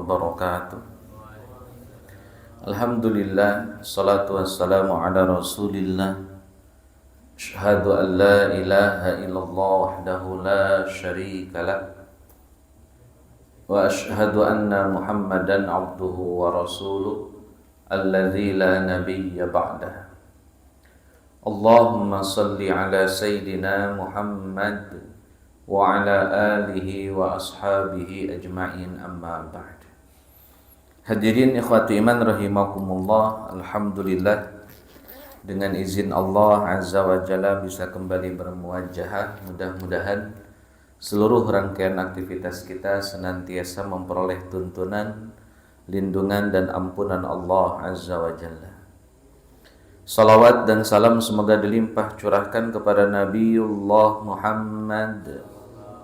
wabarakatuh. Alhamdulillah, salatu wassalamu ala rasulillah. Asyhadu an la ilaha illallah wahdahu la syarika lah. Wa asyhadu anna Muhammadan abduhu wa rasuluh alladzi la nabiyya ba'dah. Allahumma salli ala sayyidina Muhammad wa ala alihi wa ashabihi ajma'in, amma ba'd. Hadirin ikhwati iman rahimakumullah, alhamdulillah dengan izin Allah Azza wa Jalla bisa kembali bermuajahah. Mudah-mudahan seluruh rangkaian aktivitas kita senantiasa memperoleh tuntunan, lindungan dan ampunan Allah Azza wa Jalla. Salawat dan salam semoga dilimpah curahkan kepada Nabiullah Muhammad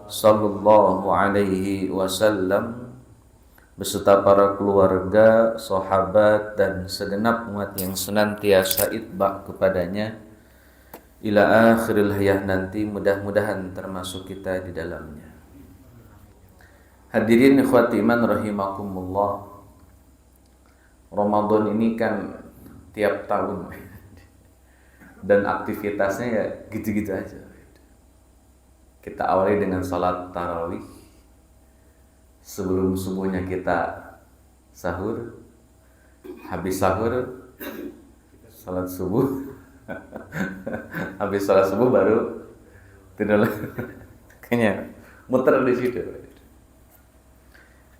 sallallahu alaihi wasallam beserta para keluarga, sahabat dan segenap umat yang senantiasa itba kepadanya ila akhiril hayah nanti, mudah-mudahan termasuk kita di dalamnya. Hadirin ikhwati iman rahimakumullah, Ramadan ini kan tiap tahun dan aktivitasnya ya gitu-gitu aja. Kita awali dengan salat tarawih. Sebelum subuhnya kita sahur, habis sahur salat subuh, habis salat subuh baru tidur. Kayaknya muter di situ.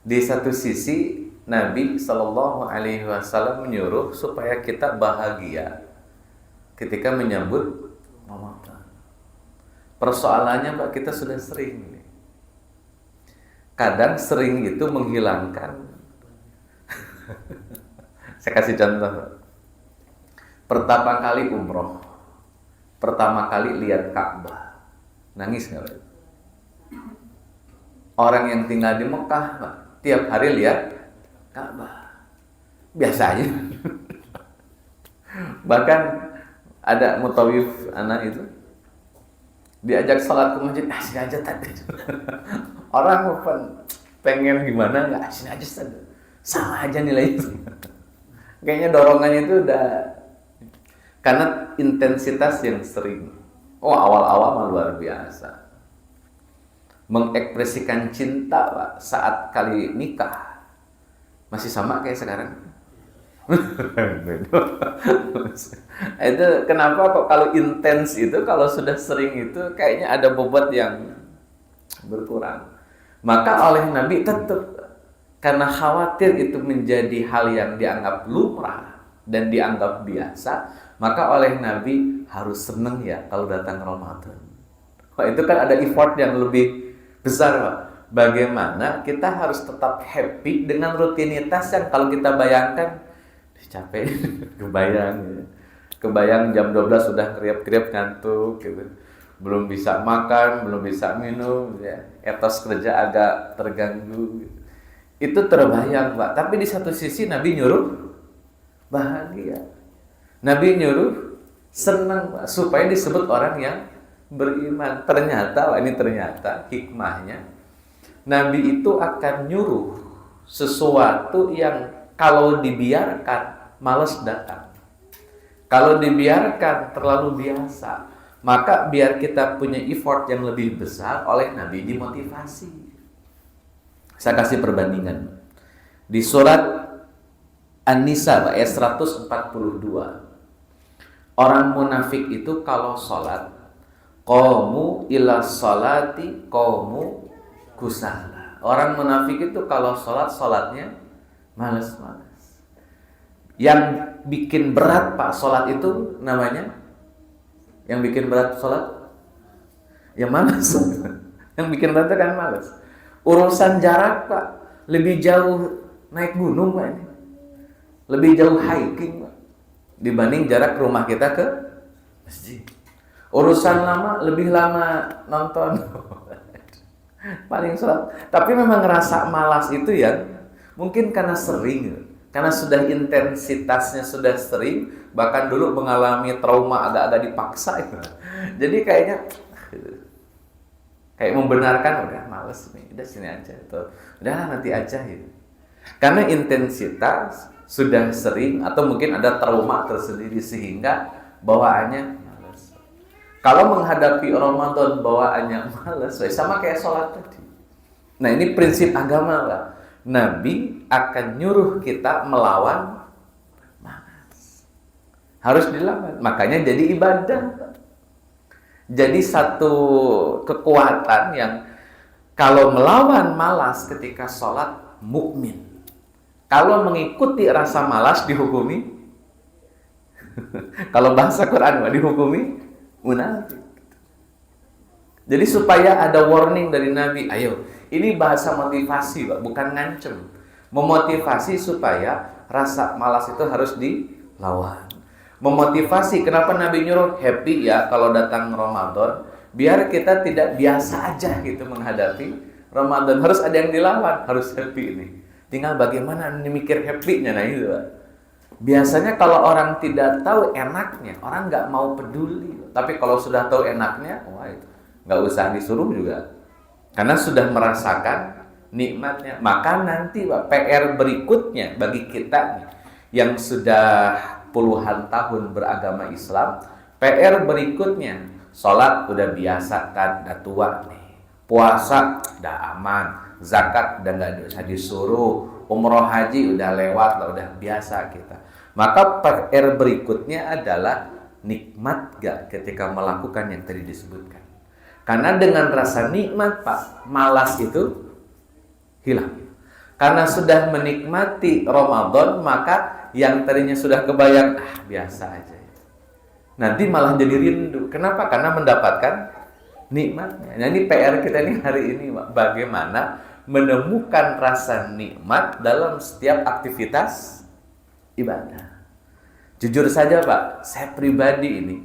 Di satu sisi Nabi Shallallahu Alaihi Wasallam menyuruh supaya kita bahagia ketika menyambut Ramadan. Persoalannya Pak, kita sudah sering nih. Kadang sering itu menghilangkan. Saya kasih contoh. Pertama kali umroh, pertama kali lihat Ka'bah, nangis nggak? Orang yang tinggal di Mekah, Pak, tiap hari lihat Ka'bah, biasa aja. Bahkan ada mutawif anak itu diajak sholat ke masjid, sini aja tadi. Orang pengen gimana, nggak sini aja tadi. Sama aja nilai itu. Kayaknya dorongannya itu udah karena intensitas yang sering. Oh, awal-awal mah luar biasa. Mengekspresikan cinta Pak, saat kali nikah masih sama kayak sekarang. Itu kenapa kok kalau intens itu, kalau sudah sering itu kayaknya ada bobot yang berkurang. Maka oleh Nabi tetap, karena khawatir itu menjadi hal yang dianggap lumrah dan dianggap biasa, maka oleh Nabi harus senang ya kalau datang Ramadan. Wah, itu kan ada effort yang lebih besar Pak. Bagaimana kita harus tetap happy dengan rutinitas yang kalau kita bayangkan capek, kebayang jam 12 sudah kriap-kriap ngantuk gitu. Belum bisa makan, belum bisa minum ya. Etos kerja agak terganggu gitu. Itu terbayang Pak. Tapi di satu sisi Nabi nyuruh bahagia. Nabi nyuruh senang Pak, supaya disebut orang yang beriman. Ternyata Pak, ini ternyata hikmahnya, Nabi itu akan nyuruh sesuatu yang kalau dibiarkan malas datang. Kalau dibiarkan terlalu biasa, maka biar kita punya effort yang lebih besar, oleh Nabi dimotivasi. Saya kasih perbandingan. Di surat An-Nisa ayat 142. Orang munafik itu kalau sholat, qamu ila sholati qamu kusala. Orang munafik itu kalau sholat, sholatnya malas-malas. Yang bikin berat Pak sholat itu namanya, yang bikin berat sholat yang malas. Yang bikin berat itu kan malas. Urusan jarak Pak, lebih jauh naik gunung Pak ini, lebih jauh hiking Pak, dibanding jarak rumah kita ke masjid. Urusan lama, lebih lama nonton. Paling sholat. Tapi memang ngerasa malas itu ya, mungkin karena sering, karena sudah intensitasnya sudah sering, bahkan dulu mengalami trauma agak-agak dipaksa itu. Jadi kayaknya kayak membenarkan, udah males nih, udah sini aja, atau udah nanti aja gitu. Karena intensitas sudah sering atau mungkin ada trauma tersendiri sehingga bawaannya malas. Kalau menghadapi Ramadan bawaannya malas, sama kayak sholat tadi. Nah ini prinsip agama lah. Nabi akan nyuruh kita melawan malas. Harus dilawan. Makanya jadi ibadah. Jadi satu kekuatan yang kalau melawan malas ketika sholat mukmin. Kalau mengikuti rasa malas dihukumi. Kalau bahasa Quran dihukumi munafik. Jadi supaya ada warning dari Nabi, ayo, ini bahasa motivasi, Pak, bukan ngancem. Memotivasi supaya rasa malas itu harus dilawan. Memotivasi, kenapa Nabi nyuruh happy ya kalau datang Ramadan, biar kita tidak biasa aja gitu menghadapi Ramadan. Harus ada yang dilawan, harus happy ini. Tinggal bagaimana mikir happy-nya, nah itu, Pak. Biasanya kalau orang tidak tahu enaknya, orang nggak mau peduli. Tapi kalau sudah tahu enaknya, wah itu nggak usah disuruh juga, karena sudah merasakan nikmatnya. Maka nanti Pak, PR berikutnya bagi kita yang sudah puluhan tahun beragama Islam, PR berikutnya, sholat udah biasa kan, udah tua nih, puasa udah aman, zakat udah nggak usah disuruh, umroh haji udah lewat lah, udah biasa kita. Maka PR berikutnya adalah nikmat gak ketika melakukan yang tadi disebutkan. Karena dengan rasa nikmat Pak, malas itu hilang. Karena sudah menikmati Ramadan, maka yang tadinya sudah kebayang, biasa aja. Nanti malah jadi rindu. Kenapa? Karena mendapatkan nikmatnya. Nah ini PR kita nih hari ini Pak. Bagaimana menemukan rasa nikmat dalam setiap aktivitas ibadah. Jujur saja Pak, saya pribadi ini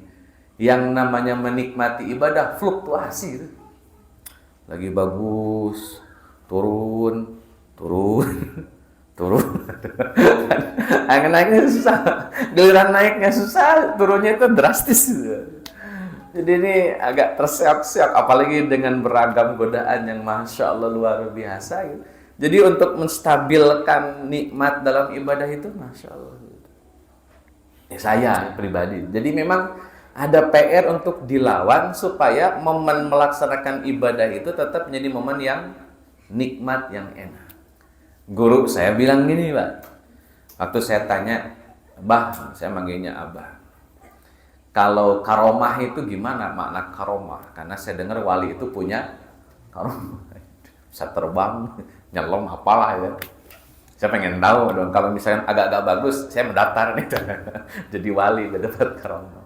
yang namanya menikmati ibadah fluktuasi gitu. Lagi bagus, turun. Naiknya susah, giliran naiknya susah, turunnya itu drastis gitu. Jadi ini agak terseok-seok, apalagi dengan beragam godaan yang Masya Allah luar biasa gitu. Jadi untuk menstabilkan nikmat dalam ibadah itu Masya Allah gitu. Saya pribadi, jadi memang ada PR untuk dilawan supaya momen melaksanakan ibadah itu tetap menjadi momen yang nikmat, yang enak. Guru saya bilang gini Pak, waktu saya tanya, Bah, saya manggilnya Abah, kalau karomah itu gimana makna karomah? Karena saya dengar wali itu punya karomah, bisa terbang, nyelam, apalah ya. Saya pengen tahu dong, kalau misalnya agak-agak bagus, saya mendaftar nih jadi wali, dapat karomah.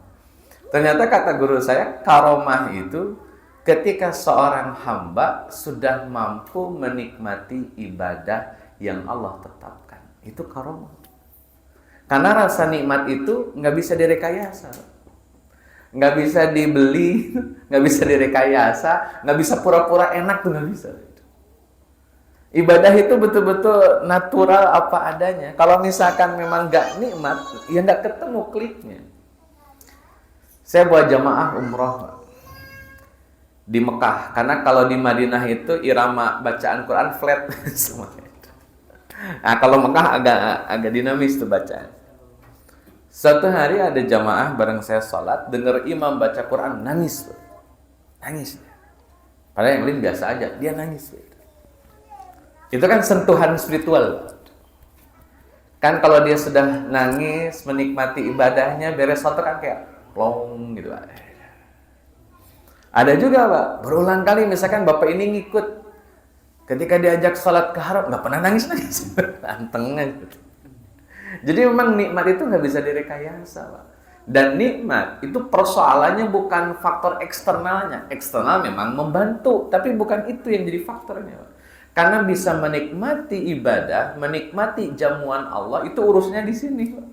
Ternyata kata guru saya, karomah itu ketika seorang hamba sudah mampu menikmati ibadah yang Allah tetapkan. Itu karomah. Karena rasa nikmat itu nggak bisa direkayasa. Nggak bisa dibeli, nggak bisa direkayasa, nggak bisa pura-pura enak tuh, nggak bisa. Ibadah itu betul-betul natural apa adanya. Kalau misalkan memang nggak nikmat, ya nggak ketemu kliknya. Saya buat jamaah umroh di Mekah, karena kalau di Madinah itu irama bacaan Quran flat semuanya. Nah, kalau Mekah agak dinamis tuh bacaan. Suatu hari ada jamaah bareng saya sholat, dengar imam baca Quran, nangis. Nangis. Padahal yang lain biasa aja, dia nangis. Itu kan sentuhan spiritual. Kan kalau dia sudah nangis, menikmati ibadahnya, beres sholat kan kayak long gitu Pak. Ada juga Pak, berulang kali misalkan Bapak ini ngikut, ketika diajak sholat ke haram, nggak pernah nangis-nangis. Anteng aja. Jadi memang nikmat itu nggak bisa direkayasa Pak. Dan nikmat itu persoalannya bukan faktor eksternalnya. Eksternal memang membantu, tapi bukan itu yang jadi faktornya Pak. Karena bisa menikmati ibadah, menikmati jamuan Allah, itu urusnya di sini Pak.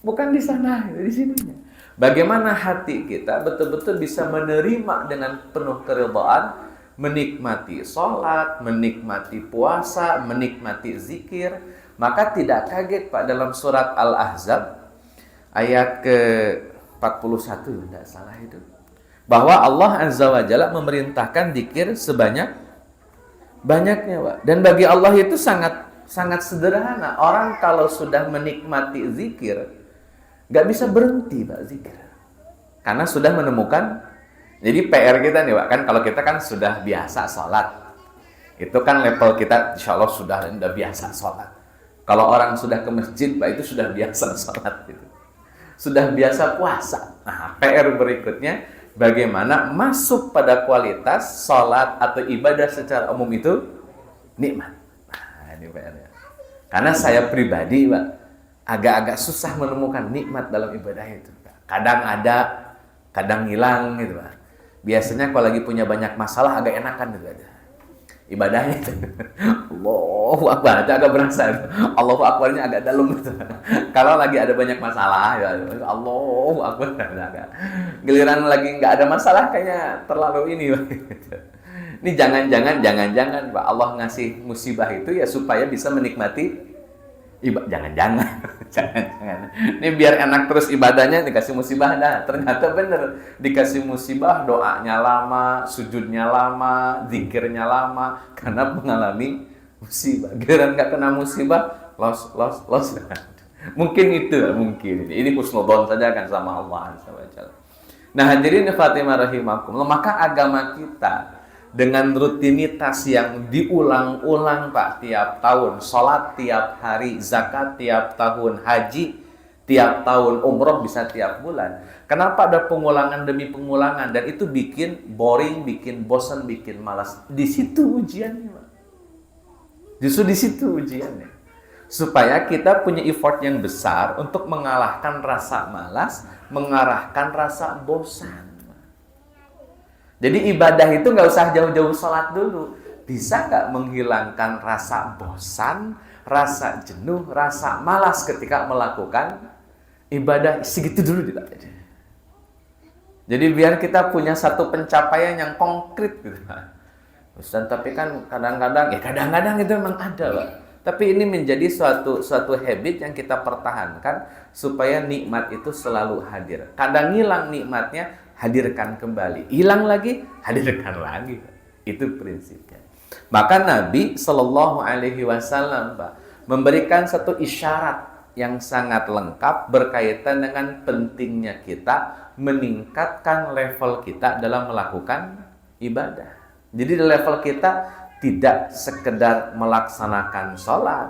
Bukan di sana, di sininya. Bagaimana hati kita betul-betul bisa menerima dengan penuh keridhaan, menikmati sholat, menikmati puasa, menikmati zikir. Maka tidak kaget Pak, dalam surat Al-Ahzab ayat ke-41 tidak salah itu, bahwa Allah Azza wa Jalla memerintahkan zikir sebanyak-banyaknya Pak. Dan bagi Allah itu sangat sangat sederhana. Orang kalau sudah menikmati zikir, nggak bisa berhenti Pak zikir. Karena sudah menemukan, jadi PR kita nih Pak, kan kalau kita kan sudah biasa sholat. Itu kan level kita insya Allah sudah biasa sholat. Kalau orang sudah ke masjid Pak, itu sudah biasa sholat gitu. Sudah biasa puasa. Nah, PR berikutnya, bagaimana masuk pada kualitas sholat atau ibadah secara umum itu nikmat. Nah, ini PR-nya. Karena saya pribadi, Pak, agak-agak susah menemukan nikmat dalam ibadah itu. Kadang ada, kadang hilang gitu, Pak. Biasanya kalau lagi punya banyak masalah agak enakan gitu aja. Ibadahnya itu Allahu Akbar, agak berasa Allahu Akbarnya agak dalam gitu. Kalau lagi ada banyak masalah ya Allahu Akbar, agak giliran lagi nggak ada masalah kayaknya terlalu ini. Ini jangan-jangan Pak Allah ngasih musibah itu ya supaya bisa menikmati jangan-jangan ini biar enak terus ibadahnya, dikasih musibah. Nah ternyata bener dikasih musibah, doanya lama, sujudnya lama, zikirnya lama karena mengalami musibah. Giliran nggak kena musibah los. Mungkin itu, mungkin ini husnudzon saja kan sama Allah SWT. Nah hadirin Fatimah rahimakumullah, maka agama kita dengan rutinitas yang diulang-ulang Pak tiap tahun, sholat tiap hari, zakat tiap tahun, haji tiap tahun, umroh bisa tiap bulan. Kenapa ada pengulangan demi pengulangan? Dan itu bikin boring, bikin bosan, bikin malas. Di situ ujiannya Pak. Justru di situ ujiannya. Supaya kita punya effort yang besar untuk mengalahkan rasa malas, mengarahkan rasa bosan. Jadi ibadah itu nggak usah jauh-jauh sholat dulu. Bisa nggak menghilangkan rasa bosan, rasa jenuh, rasa malas ketika melakukan ibadah segitu dulu kita. Jadi biar kita punya satu pencapaian yang konkret gitu. Ustaz, tapi kan kadang-kadang itu memang ada Pak. Tapi ini menjadi suatu habit yang kita pertahankan supaya nikmat itu selalu hadir. Kadang hilang nikmatnya, hadirkan kembali. Hilang lagi, hadirkan lagi. Itu prinsipnya. Maka Nabi Shallallahu Alaihi Wasallam Pak memberikan satu isyarat yang sangat lengkap berkaitan dengan pentingnya kita meningkatkan level kita dalam melakukan ibadah. Jadi level kita tidak sekedar melaksanakan sholat,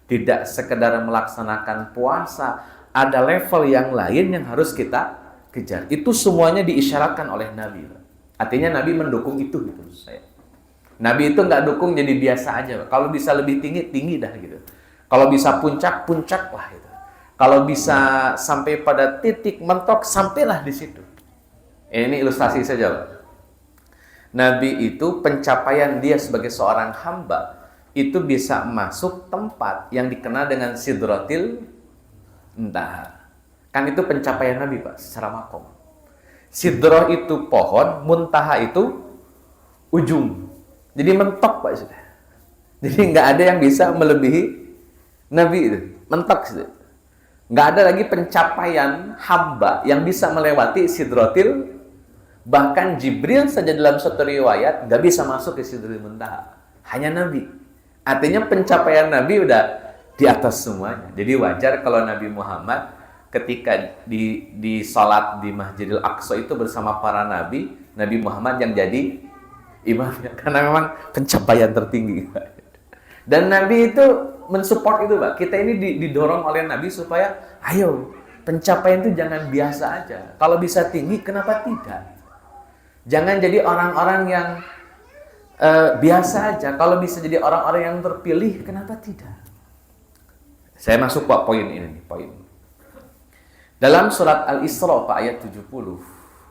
tidak sekedar melaksanakan puasa, ada level yang lain yang harus kita kejar. Itu semuanya diisyaratkan oleh Nabi. Artinya Nabi mendukung itu gitu saya. Nabi itu nggak dukung jadi biasa aja. Kalau bisa lebih tinggi, tinggi dah gitu. Kalau bisa puncak, puncak lah gitu. Kalau bisa sampai pada titik mentok, sampailah di situ. Ini ilustrasi saja, Pak. Nabi itu pencapaian dia sebagai seorang hamba itu bisa masuk tempat yang dikenal dengan Sidratil Muntaha. Kan itu pencapaian Nabi Pak secara makom. Sidrah itu pohon, Muntaha itu ujung. Jadi mentok Pak sudah. Jadi nggak ada yang bisa melebihi Nabi itu, mentok sudah. Nggak ada lagi pencapaian hamba yang bisa melewati Sidratil. Bahkan Jibril saja dalam satu riwayat nggak bisa masuk ke Sidratil Muntaha. Hanya Nabi. Artinya pencapaian Nabi udah di atas semuanya. Jadi wajar kalau Nabi Muhammad ketika di salat di Masjidil Aqsa itu bersama para Nabi Muhammad yang jadi imamnya. Karena memang pencapaian tertinggi. Dan Nabi itu mensupport itu Pak. Kita ini didorong oleh Nabi supaya ayo pencapaian itu jangan biasa aja. Kalau bisa tinggi kenapa tidak? Jangan jadi orang-orang yang biasa aja. Kalau bisa jadi orang-orang yang terpilih, kenapa tidak? Saya masuk Pak poin ini. Dalam surat Al-Isra Pak ayat 70,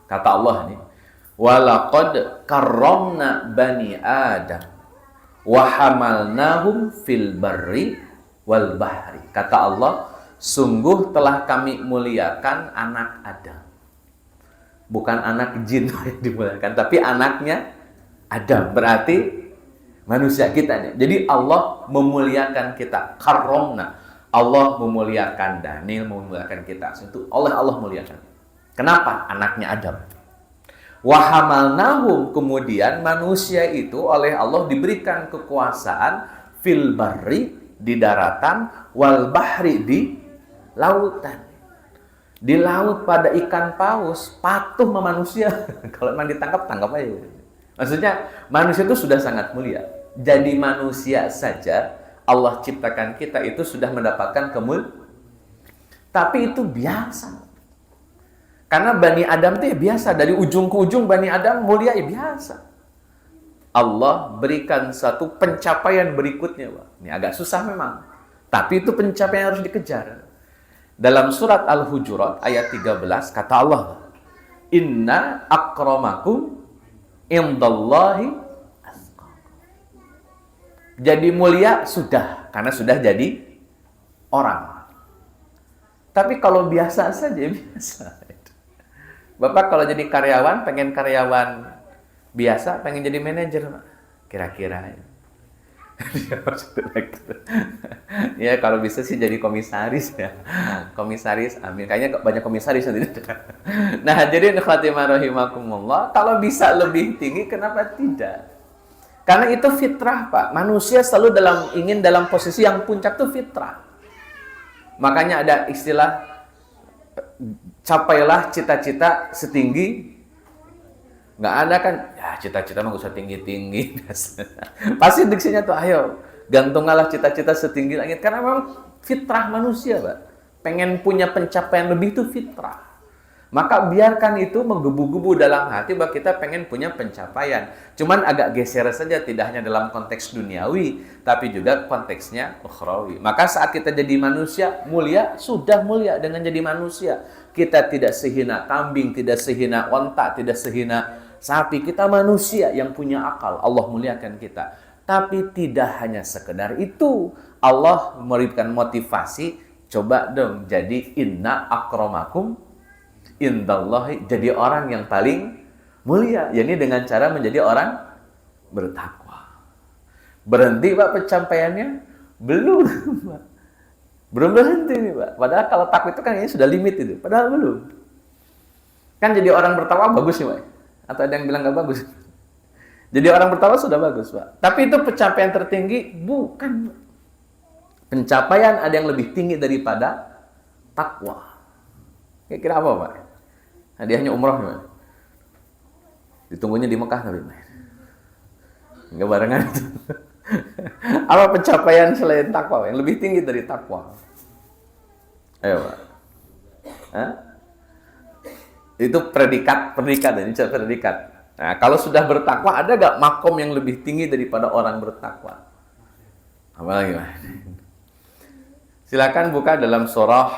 kata Allah nih, "Walaqad karramna bani Adam wa hamalnahum fil barri wal bahri." Kata Allah, sungguh telah kami muliakan anak Adam. Bukan anak jin yang dimuliakan, tapi anaknya Adam. Berarti manusia kita nih. Jadi Allah memuliakan kita. Karomna. Allah memuliakan Daniel, memuliakan kita. Itu Allah muliakan. Kenapa? Anaknya Adam. Wahamalnahum, kemudian manusia itu oleh Allah diberikan kekuasaan fil barri, di daratan, wal bahri di lautan. Di laut pada ikan paus patuh sama manusia. Kalau memang ditangkap, tangkap aja. Maksudnya manusia itu sudah sangat mulia. Jadi manusia saja Allah ciptakan kita itu sudah mendapatkan tapi itu biasa. Karena Bani Adam itu ya biasa. Dari ujung ke ujung Bani Adam mulia ya biasa. Allah berikan satu pencapaian berikutnya, Pak. Ini agak susah memang. Tapi itu pencapaian yang harus dikejar. Dalam surat Al-Hujurat ayat 13 kata Allah, "Inna akramakum indallahi atqakum." Jadi mulia sudah, karena sudah jadi orang. Tapi kalau biasa saja biasa. Bapak kalau jadi karyawan, pengen karyawan biasa, pengen jadi manajer, kira-kira. Ya kalau bisa sih jadi komisaris ya. Komisaris, amin. Kayaknya banyak komisaris nanti. Nah, jadi khatimah rahimakumullah, kalau bisa lebih tinggi kenapa tidak? Karena itu fitrah, Pak. Manusia selalu ingin dalam posisi yang puncak itu fitrah. Makanya ada istilah capailah cita-cita setinggi. Nggak ada kan, ya cita-cita mah gak usah tinggi-tinggi. Pasti diksinya tuh, ayo gantunglah cita-cita setinggi langit. Karena memang fitrah manusia, Pak. Pengen punya pencapaian lebih itu fitrah. Maka biarkan itu menggebu-gebu dalam hati bahwa kita pengen punya pencapaian. Cuman agak geser saja, tidak hanya dalam konteks duniawi, tapi juga konteksnya ukhrawi. Maka saat kita jadi manusia mulia, sudah mulia dengan jadi manusia. Kita tidak sehina kambing, tidak sehina onta, tidak sehina sapi. Kita manusia yang punya akal. Allah muliakan kita. Tapi tidak hanya sekedar itu. Allah memberikan motivasi. Coba dong jadi inna akramakum indallahi. Jadi orang yang paling mulia. Yani dengan cara menjadi orang bertakwa. Berhenti Pak pencapaiannya? Belum Pak. Belum berhenti nih Pak. Padahal kalau takwa itu kan ini sudah limit itu. Padahal belum. Kan jadi orang bertakwa bagus nih Pak. Atau ada yang bilang nggak bagus? Jadi orang bertakwa sudah bagus Pak. Tapi itu pencapaian tertinggi? Bukan. Pencapaian ada yang lebih tinggi daripada takwa. Kira-kira apa Pak? Hadiahnya umroh Pak. Ditunggunya di Mekah tapi nggak barengan itu. Apa pencapaian selain takwa yang lebih tinggi dari takwa? Ayo Pak. Hah? Itu predikat ini predikat. Nah, kalau sudah bertakwa ada gak makom yang lebih tinggi daripada orang bertakwa? Apa lagi Pak? Silakan buka dalam surah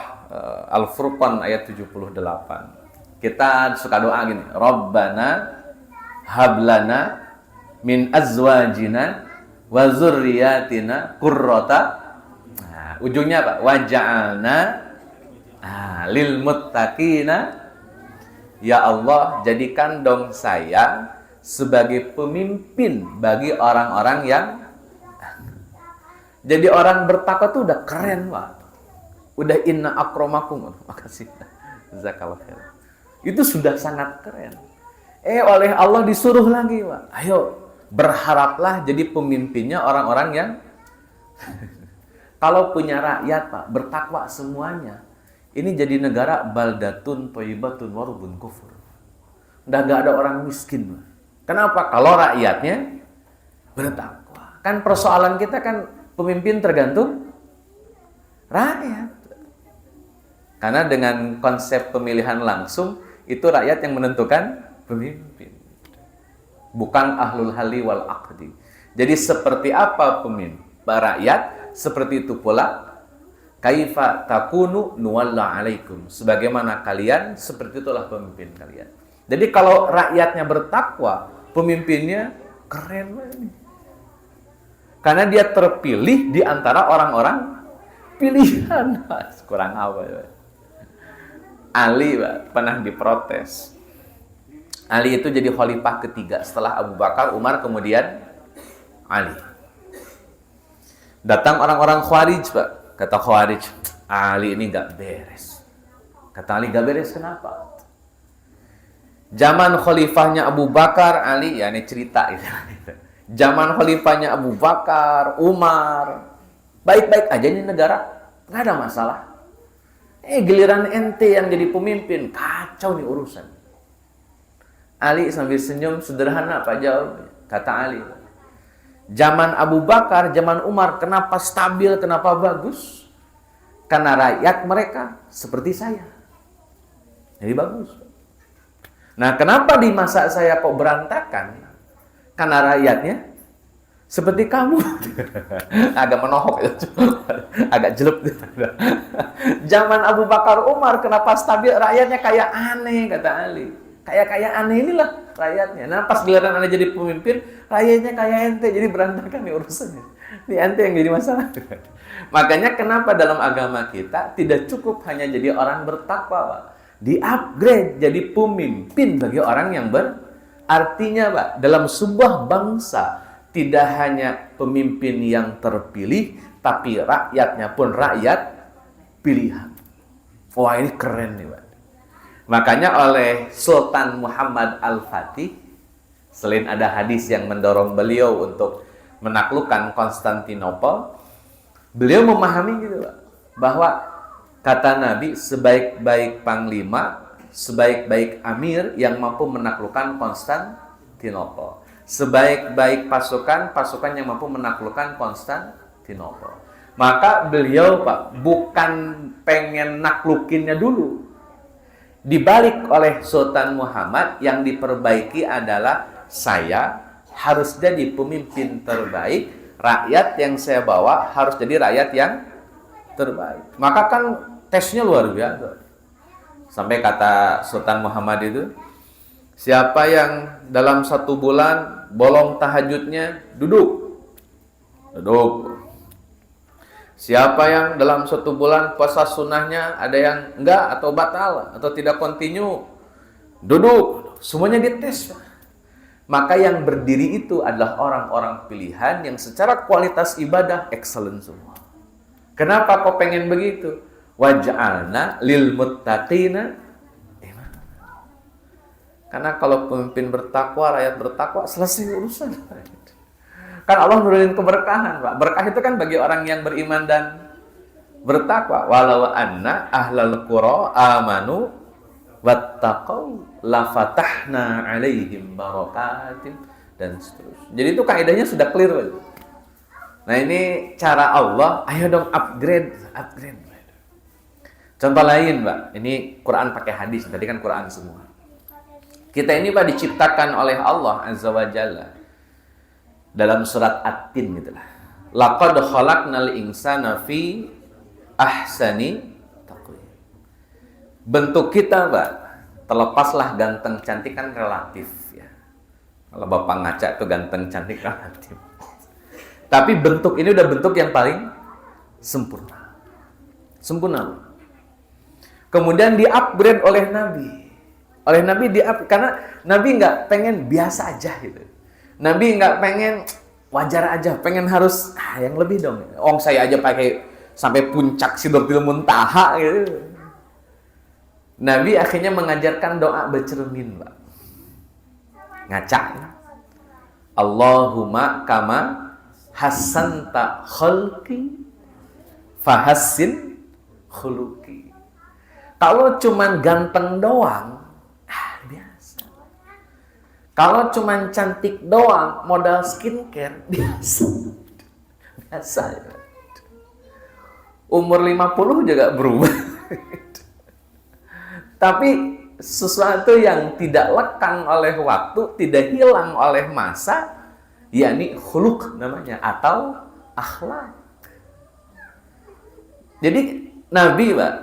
Al-Furqan ayat 78. Kita suka doa gini, Rabbana hablana min azwajina wa zurriyatina qurrata. Nah, ujungnya apa? Waja'alna lil muttaqina. Ya Allah, jadikan dong saya sebagai pemimpin bagi orang-orang yang jadi orang bertakwa tuh udah keren Pak. Udah inna akramakum. Makasih. Jazakallahu khair. Itu sudah sangat keren. Oleh Allah disuruh lagi Pak. Ayo berharaplah jadi pemimpinnya orang-orang yang kalau punya rakyat Pak, bertakwa semuanya. Ini jadi negara baldatun thayyibatun warubun kufur. Udah gak ada orang miskin Pak. Kenapa? Kalau rakyatnya bertakwa. Kan persoalan kita kan pemimpin tergantung rakyat. Karena dengan konsep pemilihan langsung itu rakyat yang menentukan pemimpin. Bukan ahlul hali wal aqdi. Jadi seperti apa pemimpin rakyat, seperti itu pula kaifa takunu nuwalla alaikum. Sebagaimana kalian, seperti itulah pemimpin kalian. Jadi kalau rakyatnya bertakwa, pemimpinnya keren banget. Karena dia terpilih di antara orang-orang pilihan. Kurang apa ya? Ali Pak, pernah diprotes. Ali itu jadi khalifah ketiga setelah Abu Bakar, Umar, kemudian Ali. Datang orang-orang Khawarij Pak. Kata Khawarij, Ali ini gak beres. Kata Ali, gak beres kenapa? Zaman khalifahnya Abu Bakar, Ali, ya ini cerita gitu. Zaman khalifahnya Abu Bakar, Umar, baik-baik aja nih negara, nggak ada masalah. Giliran ente yang jadi pemimpin, kacau nih urusan. Ali sambil senyum, sederhana Pak jawabnya. Kata Ali, zaman Abu Bakar, zaman Umar, kenapa stabil, kenapa bagus? Karena rakyat mereka seperti saya. Jadi bagus. Nah, kenapa di masa saya kok berantakan? Karena rakyatnya seperti kamu. Agak menohok ya. Agak jelek. Zaman Abu Bakar, Umar, kenapa stabil? Rakyatnya kayak aneh, kata Ali. Kayak aneh inilah rakyatnya. Nah, pas giliran Anda jadi pemimpin, rakyatnya kayak ente, jadi berantakan nih urusannya. Ini ente yang jadi masalah. Makanya kenapa dalam agama kita tidak cukup hanya jadi orang bertakwa, Pak. Di-upgrade jadi pemimpin bagi orang yang artinya, Pak, dalam sebuah bangsa tidak hanya pemimpin yang terpilih, tapi rakyatnya pun rakyat pilihan. Wah, ini keren nih, Pak. Makanya oleh Sultan Muhammad Al-Fatih, selain ada hadis yang mendorong beliau untuk menaklukkan Konstantinopel, beliau memahami gitu, Pak, bahwa kata Nabi, sebaik-baik panglima, sebaik-baik amir yang mampu menaklukkan Konstantinopel. Sebaik-baik pasukan, pasukan yang mampu menaklukkan Konstantinopel. Maka beliau, Pak, bukan pengen naklukinnya dulu. Dibalik oleh Sultan Muhammad, yang diperbaiki adalah saya harus jadi pemimpin terbaik, rakyat yang saya bawa harus jadi rakyat yang terbaik. Maka kan tesnya luar biasa. Sampai kata Sultan Muhammad itu, siapa yang dalam 1 bulan bolong tahajudnya, duduk. Siapa yang dalam 1 bulan puasa sunnahnya ada yang enggak atau batal atau tidak kontinu, duduk. Semuanya dites. Maka yang berdiri itu adalah orang-orang pilihan yang secara kualitas ibadah excellent semua. Kenapa kau pengen begitu? Waj'alna lil muttaqina imama. Karena kalau pemimpin bertakwa, rakyat bertakwa, selesai urusan. Kan Allah nurunin keberkahan, Pak. Berkah itu kan bagi orang yang beriman dan bertakwa. Walau anna ahlal qura amanu wattaqau lafatahna alaihim barakatim, dan seterusnya. Jadi itu kaidahnya sudah clear, Pak. Nah, ini cara Allah, ayo dong upgrade. Contoh lain, Pak. Ini Quran pakai hadis, tadi kan Quran semua. Kita ini, Pak, diciptakan oleh Allah Azza wa Jalla. Dalam surat At-Tin gitulah. Laqad khalaqnal insana fi ahsani taqwim. Bentuk kita, Pak, terlepaslah ganteng cantik kan relatif ya. Kalau Bapak ngaca itu ganteng cantik relatif. Tapi bentuk ini udah bentuk yang paling sempurna. Sempurna. Kemudian di-upgrade oleh Nabi. Karena Nabi nggak pengen biasa aja gitu. Nabi nggak pengen wajar aja, pengen harus yang lebih dong. Saya aja pakai sampai puncak Sidratul Muntaha gitu. Nabi akhirnya mengajarkan doa bercermin, Pak. Ngaca. Allahumma kama hasanta khalqi fahassin khuluqi. Kalau cuman ganteng doang, biasa. Kalau cuman cantik doang, modal skincare, biasa. Umur 50 juga berubah. Tapi sesuatu yang tidak lekang oleh waktu, tidak hilang oleh masa, yakni khuluq namanya, atau akhlak. Jadi Nabi, Pak,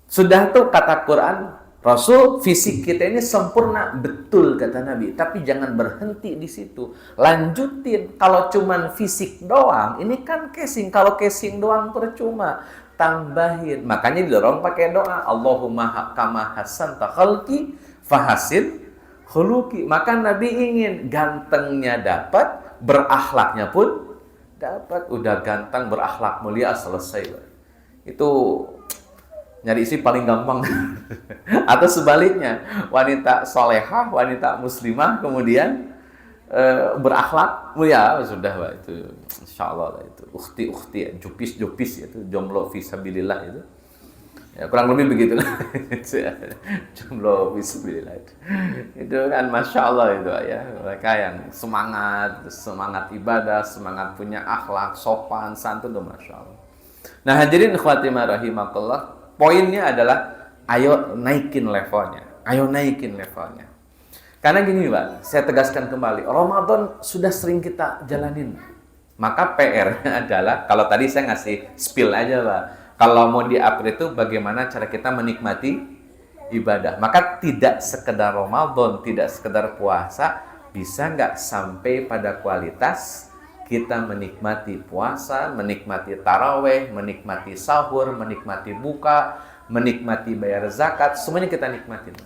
sudah tuh kata Quran, Rasul, fisik kita ini sempurna, betul kata Nabi. Tapi jangan berhenti di situ. Lanjutin. Kalau cuman fisik doang, ini kan casing. Kalau casing doang percuma. Tambahin. Makanya didorong pakai doa. Allahumma kama hasanta khalqi fahasin khuluqi. Maka Nabi ingin gantengnya dapat, berakhlaknya pun dapat. Udah ganteng, berakhlak mulia, selesai. Itu nyari isi paling gampang. Atau sebaliknya, wanita solehah, wanita muslimah, kemudian berakhlak, ya sudah Pak, itu insyaallah lah itu. Ukhti ya, jupis ya, itu jomblo fisabilillah itu. Ya kurang lebih begitu lah. Jomblo fisabilillah. Itu kan masya Allah itu ya, mereka yang semangat ibadah, semangat punya akhlak, sopan, santun, tuh masya Allah. Nah hadirin khawatimah rahimakallah, poinnya adalah ayo naikin levelnya. Karena gini Pak, saya tegaskan kembali, Ramadan sudah sering kita jalanin. Maka PR-nya adalah, kalau tadi saya ngasih spill aja Pak, kalau mau di-upgrade itu bagaimana cara kita menikmati ibadah. Maka tidak sekedar Ramadan, tidak sekedar puasa, bisa nggak sampai pada kualitas kita menikmati puasa, menikmati taraweh, menikmati sahur, menikmati buka, menikmati bayar zakat, semuanya kita nikmatin.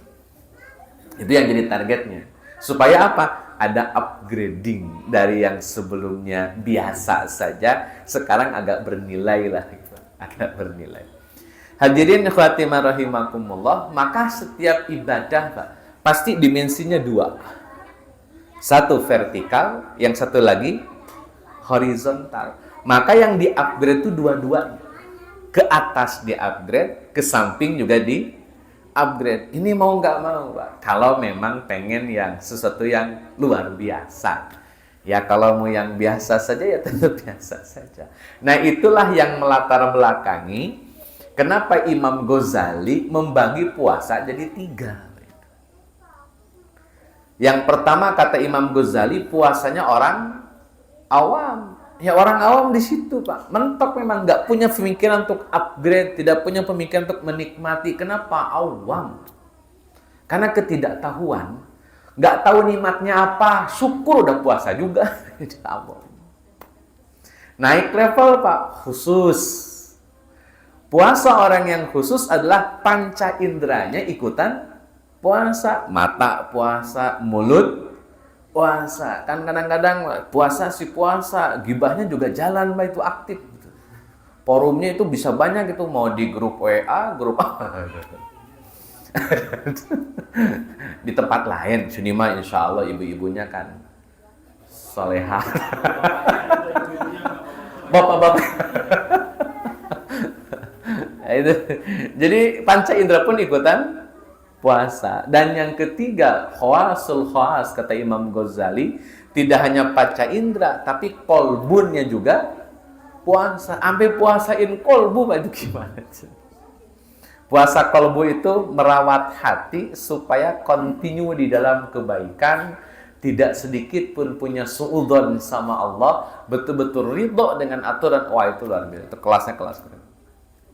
Itu yang jadi targetnya. Supaya apa? Ada upgrading dari yang sebelumnya biasa saja, sekarang agak bernilai lah. Agak bernilai. Hadirin khawatimah rahimakumullah, maka setiap ibadah Pak, pasti dimensinya dua. Satu vertikal, yang satu lagi horizontal. Maka yang di-upgrade itu dua-duanya. Ke atas di-upgrade, ke samping juga di-upgrade. Ini mau nggak mau, Pak. Kalau memang pengen yang sesuatu yang luar biasa. Ya kalau mau yang biasa saja ya tetap biasa saja. Nah itulah yang melatar belakangi kenapa Imam Ghazali membagi puasa jadi 3. Yang pertama kata Imam Ghazali, puasanya orang awam. Ya orang awam di situ Pak, mentok memang, nggak punya pemikiran untuk upgrade, tidak punya pemikiran untuk menikmati. Kenapa? Awam. Karena ketidaktahuan, nggak tahu nikmatnya apa, syukur udah puasa juga. Naik level Pak, khusus. Puasa orang yang khusus adalah panca inderanya ikutan puasa, mata puasa, mulut puasa. Kan kadang-kadang puasa si puasa, gibahnya juga jalan Pak, itu aktif. Forumnya itu bisa banyak gitu, mau di grup WA, grup di tempat lain. Sini mah insya Allah ibu-ibunya kan solehah. Bapak-bapak. Itu. Jadi panca indera pun ikutan puasa. Dan yang ketiga, khawasul khawas kata Imam Ghazali, tidak hanya panca indera tapi kolbunnya juga puasa. Sampai puasain kolbu Pak, itu gimana? Puasa kolbu itu merawat hati supaya kontinu di dalam kebaikan, tidak sedikit pun punya suudzon sama Allah, betul-betul ridho dengan aturan. Wah itu luar biasa, itu kelasnya kelas.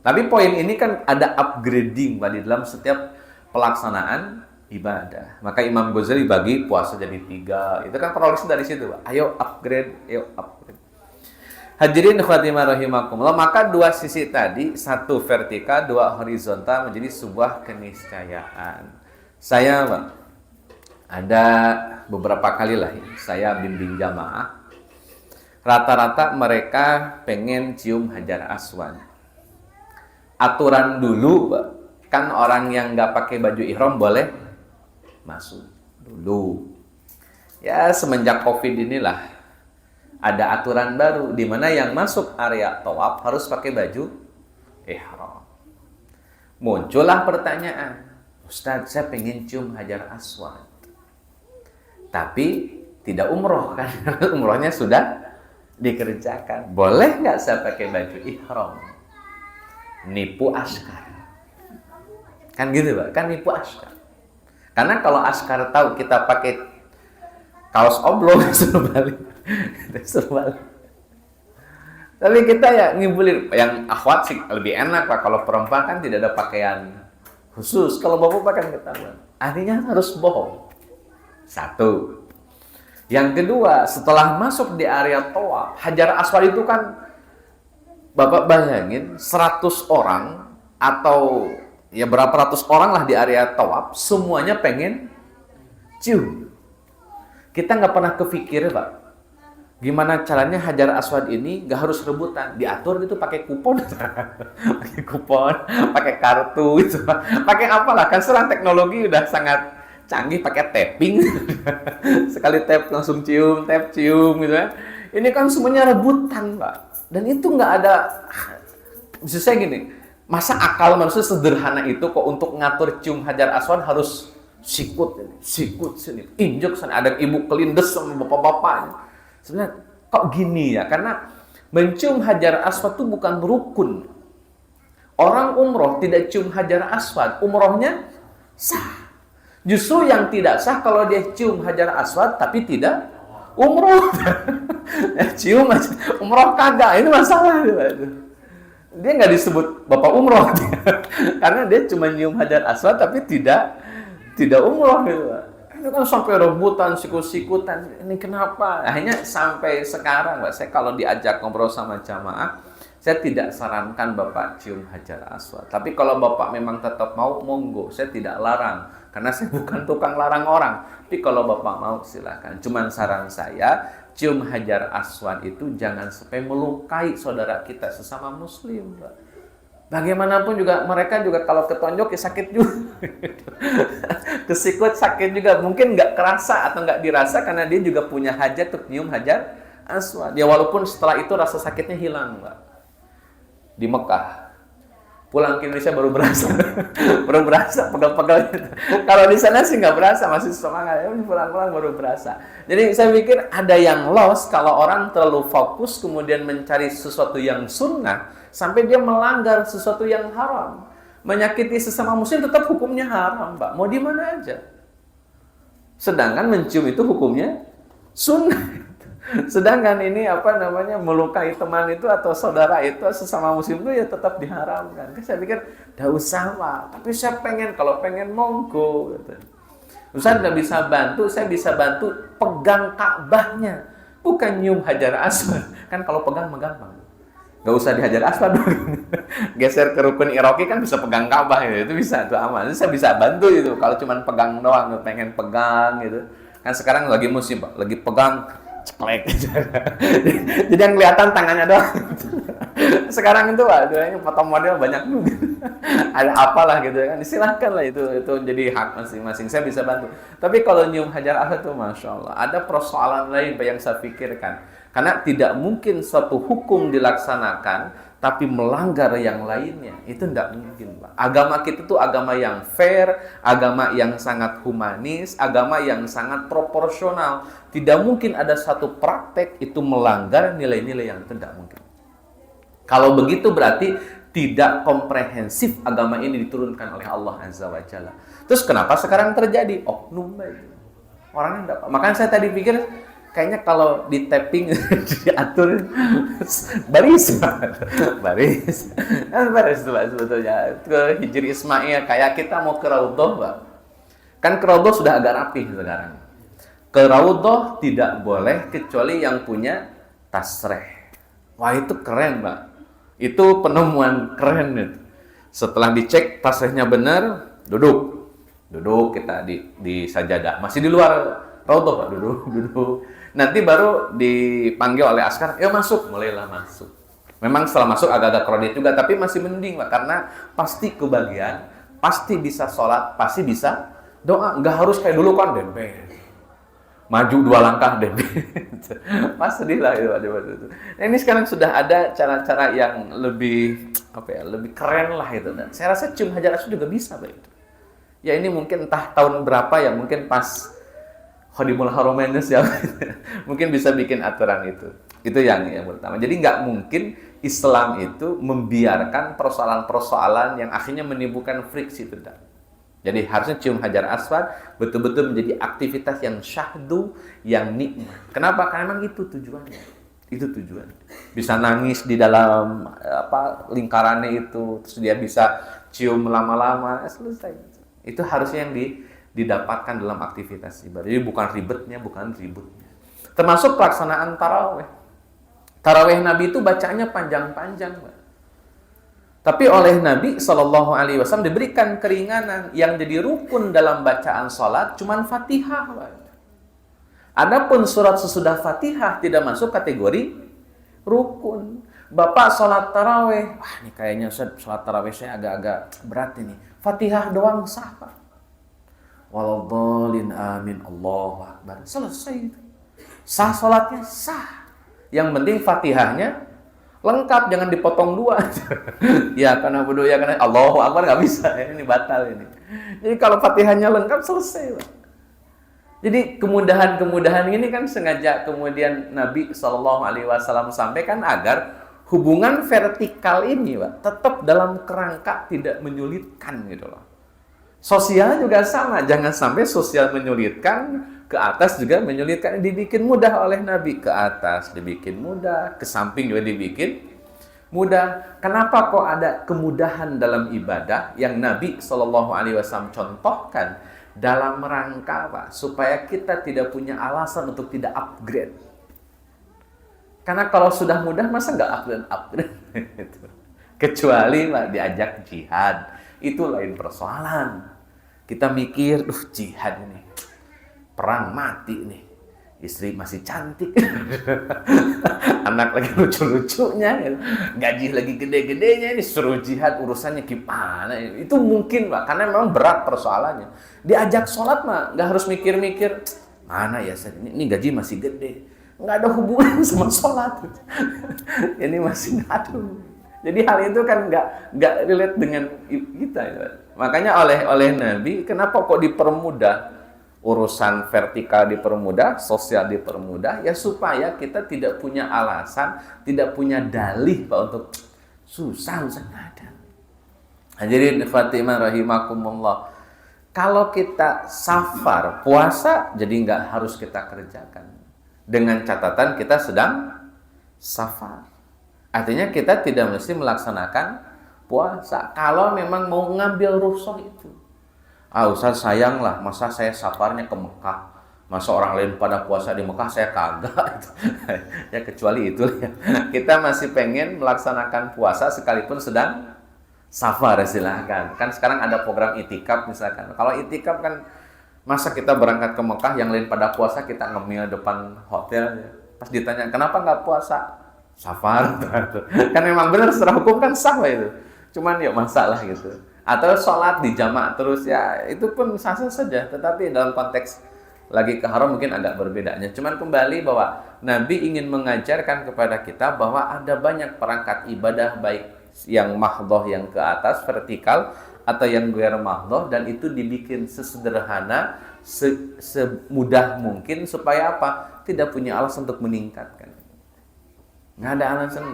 Tapi poin ini kan ada upgrading Pak, di dalam setiap pelaksanaan ibadah. Maka Imam Ghazali bagi puasa jadi 3. Itu kan kronologis dari situ Pak. Ayo upgrade, ayo upgrade. Hadirin khawatimah rahimakumullah, maka dua sisi tadi, satu vertikal, dua horizontal, menjadi sebuah keniscayaan. Saya Pak, ada beberapa kali lah saya bimbing jamaah, rata-rata mereka pengen cium hajar aswad. Aturan dulu Pak, kan orang yang nggak pakai baju ihram boleh masuk dulu. Ya semenjak COVID inilah ada aturan baru di mana yang masuk area tawaf harus pakai baju ihram. Muncullah pertanyaan, Ustadz saya pengen cium hajar aswad, tapi tidak umroh kan? Umrohnya sudah dikerjakan. Boleh nggak saya pakai baju ihram? Nipu askar. Kan gitu Pak, kan nipu askar. Karena kalau askar tahu kita pakai kaos oblong, suruh balik. Tapi kita ya ngibulin. Yang akhwat sih lebih enak Pak, kalau perempuan kan tidak ada pakaian khusus. Kalau bapak kan ketahuan. Artinya harus bohong. Satu. Yang kedua, setelah masuk di area tawaf, hajar aswad itu kan Bapak bayangin 100 orang atau ya berapa ratus orang lah di area tawaf, semuanya pengen cium. Kita nggak pernah kepikir Pak, gimana caranya hajar aswad ini nggak harus rebutan, diatur gitu pakai kupon, pakai kupon, pakai kartu gitu, pakai apalah, kan sekarang teknologi udah sangat canggih pakai tapping. Sekali tap langsung cium, tap cium gitu kan. Ini kan semuanya rebutan, Pak. Dan itu nggak ada, maksud saya gini, masa akal manusia sederhana itu kok untuk ngatur cium hajar aswad harus sikut sini, injek sana, ada ibu kelindes sama bapak-bapak. Sebenarnya kok gini ya? Karena mencium hajar aswad itu bukan rukun. Orang umroh tidak cium hajar aswad, umrohnya sah. Justru yang tidak sah kalau dia cium hajar aswad tapi tidak umroh. Cium aja, umroh kagak, ini masalah. Dia nggak disebut bapak umroh. Karena dia cuma nyium hajar aswad tapi tidak umroh gitu. Itu kan sampai rebutan, sikut-sikutan. Ini kenapa? Akhirnya sampai sekarang, Mbak, saya kalau diajak ngobrol sama jamaah, saya tidak sarankan Bapak cium hajar aswad. Tapi kalau Bapak memang tetap mau, monggo. Saya tidak larang. Karena saya bukan tukang larang orang. Tapi kalau Bapak mau, silakan. Cuman saran saya, cium hajar aswad itu jangan sampai melukai saudara kita sesama muslim, Mbak. Bagaimanapun juga, mereka juga kalau ketonjok ya sakit juga. Kesikut sakit juga. Mungkin nggak kerasa atau nggak dirasa karena dia juga punya hajat untuk nyium hajar aswad. Ya walaupun setelah itu rasa sakitnya hilang, Mbak. Di Mekah, pulang ke Indonesia baru berasa pegal-pegal gitu. Kalau di sana sih nggak berasa, masih semangat, pulang-pulang baru berasa. Jadi saya pikir ada yang lost kalau orang terlalu fokus kemudian mencari sesuatu yang sunnah sampai dia melanggar sesuatu yang haram. Menyakiti sesama muslim tetap hukumnya haram, Pak. Mau di mana aja. Sedangkan mencium itu hukumnya sunnah. Sedangkan ini melukai teman itu atau saudara itu sesama muslim itu ya tetap diharamkan. Saya pikir dah usah, Pak. Tapi saya kalau pengen monggo gitu. Ustaz nggak bisa bantu, saya bisa bantu pegang Ka'bahnya, bukan nyium hajar aswad. Kan kalau pegang gampang. Nggak usah dihajar aswad. Geser ke rukun Iraqi kan bisa pegang Ka'bah gitu. Itu bisa, itu aman. Jadi saya bisa bantu itu kalau cuma pegang doang, pengen pegang gitu. Kan sekarang lagi musim, Pak. Lagi pegang ceklek. Jadi yang kelihatan tangannya doang. Sekarang itu, Pak, foto model banyak juga. Ada apalah gitu kan. Silahkan lah itu jadi hak masing-masing. Saya bisa bantu. Tapi kalau nyium hajar aswad itu Masya Allah, ada persoalan lain yang saya pikirkan. Karena tidak mungkin suatu hukum dilaksanakan tapi melanggar yang lainnya. Itu tidak mungkin, Pak. Agama kita itu agama yang fair, agama yang sangat humanis, agama yang sangat proporsional. Tidak mungkin ada satu praktek itu melanggar nilai-nilai yang tidak mungkin. Kalau begitu berarti tidak komprehensif agama ini diturunkan oleh Allah Azza wa Jalla. Terus kenapa sekarang terjadi? Oknum orangnya enggak. Makanya saya tadi pikir kayaknya kalau di tapping diatur baris itu, Pak, sebetulnya ke Hijri Ismail. Kayak kita mau ke Raudhah, Pak, kan ke Raudhah sudah agak rapi sekarang. Ke Raudhah tidak boleh kecuali yang punya tasreh. Wah, itu keren, Pak. Itu penemuan keren itu. Setelah dicek tasrehnya benar, duduk kita di sajadah, masih di luar Raudhah, Pak, duduk. Nanti baru dipanggil oleh askar, ya masuk, mulailah masuk. Memang setelah masuk agak-agak kredit juga, tapi masih mending, Pak, karena pasti kebagian, pasti bisa sholat, pasti bisa doa. Nggak harus kayak dulu kan, dempet. Maju 2 langkah, dempet. Pas sedih lah itu. Nah, ini sekarang sudah ada cara-cara yang lebih keren lah itu. Dan saya rasa cium hajar aswad juga bisa, Pak, itu. Ya ini mungkin entah tahun berapa ya, mungkin pas Khodimul Haramain ya, mungkin bisa bikin aturan itu. Itu yang pertama. Jadi nggak mungkin Islam itu membiarkan persoalan-persoalan yang akhirnya menimbulkan friksi, tidak. Jadi harusnya cium hajar aswad betul-betul menjadi aktivitas yang syahdu, yang nikmat. Kenapa? Karena memang itu tujuannya. Itu tujuan. Bisa nangis di dalam lingkarannya itu, terus dia bisa cium lama-lama, selesai. Itu harusnya yang didapatkan dalam aktivitas ibadah. Jadi bukan ributnya. Termasuk pelaksanaan tarawih. Tarawih Nabi itu bacanya panjang-panjang, Pak. Tapi oleh Nabi SAW diberikan keringanan. Yang jadi rukun dalam bacaan sholat cuman Fatihah, Pak. Adapun surat sesudah Fatihah tidak masuk kategori rukun. Bapak sholat tarawih, wah ini kayaknya sholat tarawih saya agak-agak berat ini. Fatihah doang sah, Pak. Waladhdallin amin. Allahu akbar. Selesai itu. Sah salatnya, sah. Yang penting Fatihahnya lengkap, jangan dipotong dua. Ya karena bodoh ya karena Allahu akbar nggak bisa. Ini batal ini. Jadi kalau Fatihahnya lengkap selesai, Pak. Jadi kemudahan-kemudahan ini kan sengaja kemudian Nabi SAW sampaikan agar hubungan vertikal ini, Pak, tetap dalam kerangka tidak menyulitkan gitu loh. Sosial juga sama, jangan sampai sosial menyulitkan, ke atas juga menyulitkan. Dibikin mudah oleh Nabi, ke atas dibikin mudah, ke samping juga dibikin mudah. Kenapa kok ada kemudahan dalam ibadah yang Nabi SAW contohkan dalam rangka Pak, supaya kita tidak punya alasan untuk tidak upgrade. Karena kalau sudah mudah masa nggak upgrade? Kecuali Pak diajak jihad, itu lain persoalan. Kita mikir, jihad ini, perang mati nih, istri masih cantik, anak lagi lucu-lucunya, gaji lagi gede-gedenya, ini suruh jihad urusannya gimana? Itu mungkin Pak, karena memang berat persoalannya. Diajak sholat mah nggak harus mikir-mikir, mana ya ini gaji masih gede, nggak ada hubungan sama sholat. Ini masih ngadu. Jadi hal itu kan nggak relate dengan kita. Ya. Makanya oleh Nabi, kenapa kok dipermudah? Urusan vertikal dipermudah, sosial dipermudah, ya supaya kita tidak punya alasan, tidak punya dalih Pak untuk susah ada. Hadirin Fatimah rahimakumullah. Kalau kita safar, puasa jadi nggak harus kita kerjakan. Dengan catatan kita sedang safar. Artinya kita tidak mesti melaksanakan puasa. Kalau memang mau ngambil rukhsah itu. Ustaz sayang lah, masa saya safarnya ke Mekah, masa orang lain pada puasa di Mekah saya kagak. Ya kecuali itu ya. Kita masih pengen melaksanakan puasa sekalipun sedang safar, silahkan. Kan sekarang ada program itikaf misalkan. Kalau itikaf kan masa kita berangkat ke Mekah, yang lain pada puasa kita ngemil depan hotel. Pas ditanya kenapa nggak puasa? Safar. Kan memang benar secara hukum kan sah lah itu. Cuman ya masalah gitu. Atau sholat di jamaah terus ya itu pun sah-sah saja, tetapi dalam konteks lagi ke haram mungkin agak berbedanya. Cuman kembali bahwa Nabi ingin mengajarkan kepada kita bahwa ada banyak perangkat ibadah baik yang mahdhoh yang ke atas vertikal atau yang ghair mahdhoh, dan itu dibikin sesederhana semudah mungkin supaya apa? Tidak punya alasan untuk meningkatkan. Nggak ada alasan.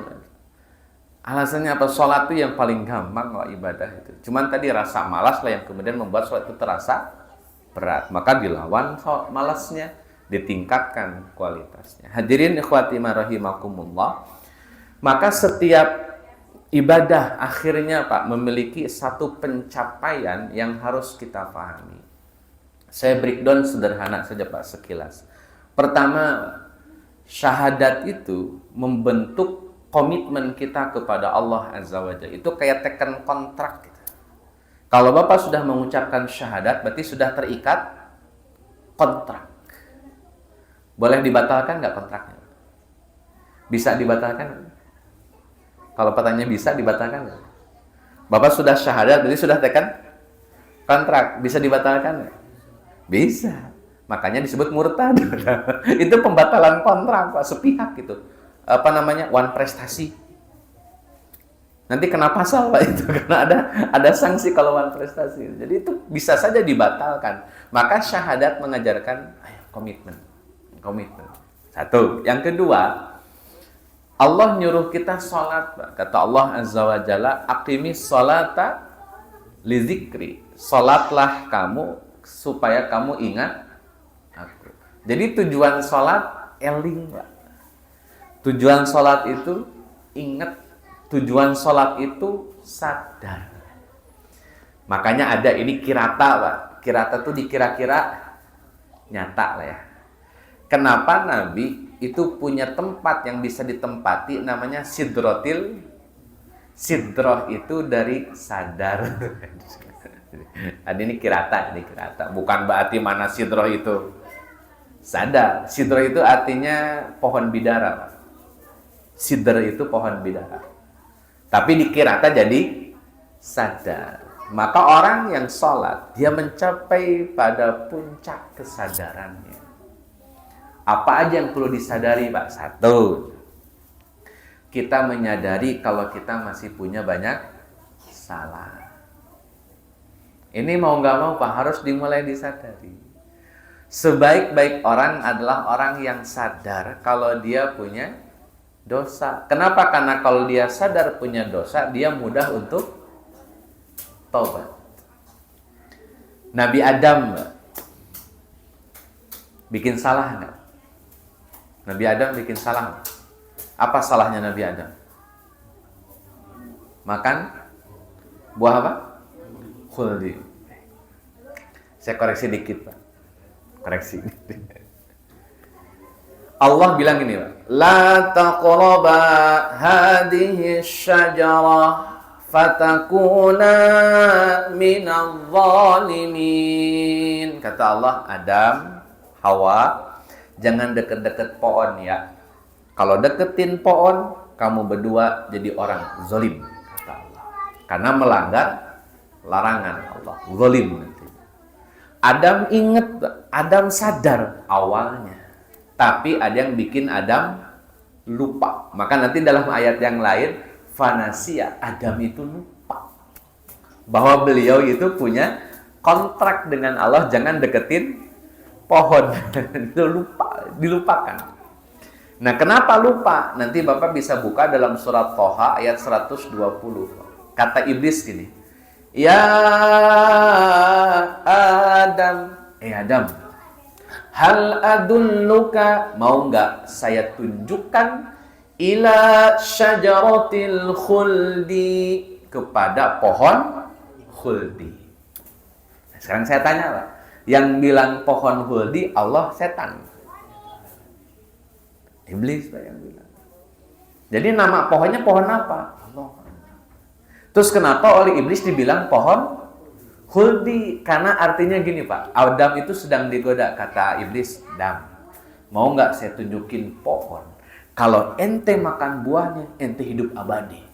Alasannya apa? Sholat itu yang paling gampang kalau ibadah itu. Cuman tadi rasa malas lah yang kemudian membuat sholat itu terasa berat. Maka dilawan malasnya, ditingkatkan kualitasnya. Hadirin ikhwati rahimakumullah. Maka setiap ibadah akhirnya Pak memiliki satu pencapaian yang harus kita pahami. Saya breakdown sederhana saja Pak sekilas. Pertama, syahadat itu membentuk komitmen kita kepada Allah Azza wa Jalla. Itu kayak teken kontrak gitu. Kalau Bapak sudah mengucapkan syahadat, berarti sudah terikat kontrak. Boleh dibatalkan nggak kontraknya? Bisa dibatalkan? Kalau pertanyaannya bisa dibatalkan nggak? Bapak sudah syahadat, berarti sudah tekan kontrak. Bisa dibatalkan nggak? Bisa. Makanya disebut murtad. Itu pembatalan kontrak Pak, sepihak gitu. One prestasi. Nanti kena pasal Pak itu karena ada sanksi kalau one prestasi. Jadi itu bisa saja dibatalkan. Maka syahadat mengajarkan komitmen. Satu. Yang kedua, Allah nyuruh kita sholat Pak. Kata Allah Azza wa Jalla, aqimis sholata li dzikri. Sholatlah kamu supaya kamu ingat aku. Jadi tujuan sholat eling Pak. Tujuan sholat itu ingat, tujuan sholat itu sadar. Makanya ada ini kirata Pak. Kirata itu dikira-kira nyata lah ya. Kenapa Nabi itu punya tempat yang bisa ditempati namanya sidrotil. Sidroh itu dari sadar. Ada ini kirata. Bukan berarti mana sidroh itu sadar. Sidroh itu artinya pohon bidara Pak. Sidr itu pohon bidara. Tapi dikirata jadi sadar. Maka orang yang sholat, dia mencapai pada puncak kesadarannya. Apa aja yang perlu disadari, Pak? Satu, kita menyadari kalau kita masih punya banyak salah. Ini mau nggak mau, Pak, harus dimulai disadari. Sebaik-baik orang adalah orang yang sadar kalau dia punya dosa. Kenapa? Karena kalau dia sadar punya dosa, dia mudah untuk taubat. Nabi Adam bikin salah nggak? Nabi Adam bikin salah nggak? Apa salahnya Nabi Adam? Makan buah apa? Khuldi. Saya koreksi dikit, Pak. Koreksi. Allah bilang ini, Pak. La taqraba hadhihi syajarah fatakuna minadh dhalimin. Kata Allah, Adam, Hawa, jangan deket-deket pohon ya. Kalau deketin pohon, kamu berdua jadi orang zalim, kata Allah. Karena melanggar larangan Allah. Zalim nanti. Adam ingat, Adam sadar awalnya. Tapi ada yang bikin Adam lupa. Maka nanti dalam ayat yang lain, fanasia, Adam itu lupa bahwa beliau itu punya kontrak dengan Allah, jangan deketin pohon. Itu lupa, dilupakan. Nah, kenapa lupa? Nanti Bapak bisa buka dalam surat Toha ayat 120. Kata iblis gini, ya Adam, Adam, hal adulluka, mau nggak saya tunjukkan ila syajaratil khuldi, kepada pohon khuldi. Nah, sekarang saya tanya, Pak, yang bilang pohon khuldi Allah, setan? Iblis, Pak, yang bilang. Jadi nama pohonnya pohon apa? Allah. Terus kenapa oleh iblis dibilang pohon khuldi? Karena artinya gini, Pak, Adam itu sedang digoda. Kata iblis, Adam, mau nggak saya tunjukin pohon? Kalau ente makan buahnya, ente hidup abadi.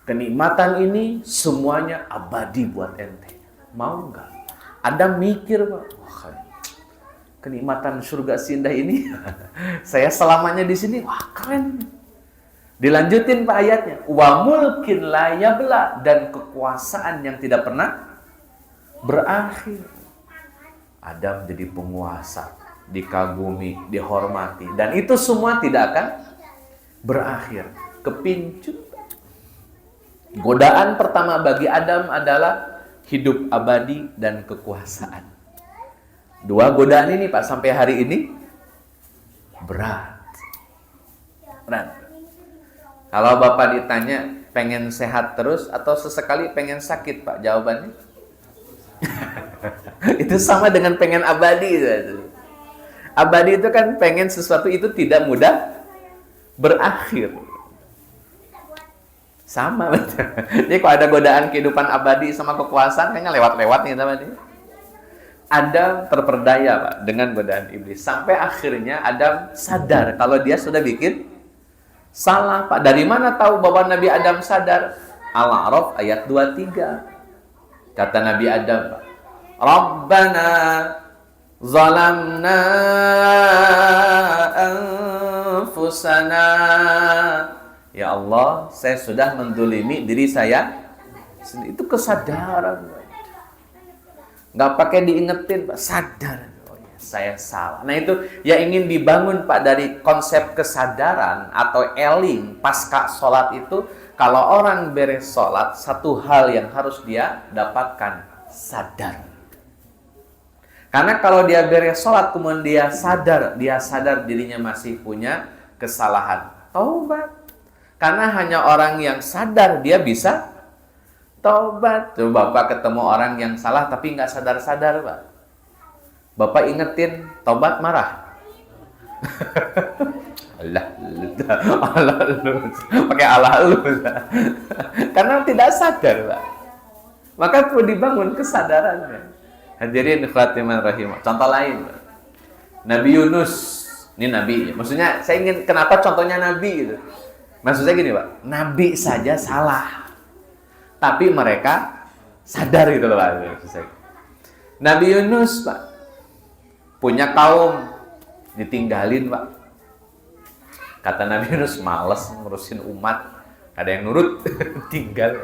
Kenikmatan ini semuanya abadi buat ente. Mau nggak? Adam mikir, Pak, wah, kenikmatan surga sindah ini, saya selamanya di sini, wah keren. Dilanjutin, Pak, ayatnya, wa mulkin la yabla, dan kekuasaan yang tidak pernah berakhir. Adam jadi penguasa, dikagumi, dihormati, dan itu semua tidak akan berakhir. Kepincut. Godaan pertama bagi Adam adalah hidup abadi dan kekuasaan. Dua godaan ini, Pak, sampai hari ini berat. Berat. Kalau Bapak ditanya pengen sehat terus atau sesekali pengen sakit, Pak, jawabannya itu sama dengan pengen abadi. Abadi itu kan pengen sesuatu itu tidak mudah berakhir. Sama, betul. Jadi kalau ada godaan kehidupan abadi sama kekuasaan, kayaknya lewat-lewat nih teman-teman. Adam terperdaya, Pak, dengan godaan iblis. Sampai akhirnya Adam sadar kalau dia sudah bikin salah, Pak. Dari mana tahu bahwa Nabi Adam sadar? Al-A'raf ayat 23. Kata Nabi Adam, Pak, Rabbana zalamna anfusana. Ya Allah, saya sudah mendolimi diri saya. Itu kesadaran, Pak. Nggak pakai diingetin, Pak, sadar, oh ya, saya salah. Nah itu yang ingin dibangun, Pak, dari konsep kesadaran atau eling pasca sholat itu. Kalau orang beres sholat, satu hal yang harus dia dapatkan, sadar. Karena kalau dia beres sholat kemudian dia sadar dirinya masih punya kesalahan, taubat. Karena hanya orang yang sadar dia bisa taubat. Coba Bapak ketemu orang yang salah tapi nggak sadar-sadar, Pak. Bapak ingetin, taubat, marah. Allah lu. Pakai Allah lu. Karena tidak sadar, Pak. Maka perlu dibangun kesadarannya. Hadirin khatiman rahimah. Contoh lain, Pak. Nabi Yunus. Ini Nabi. Maksudnya saya ingin, kenapa contohnya Nabi gitu. Maksudnya gini, Pak. Nabi saja salah. Tapi mereka Sadar gitu loh Pak. Nabi Yunus Pak punya kaum ditinggalin Pak. Kata Nabi Yunus, males ngurusin umat, ada yang nurut, tinggal.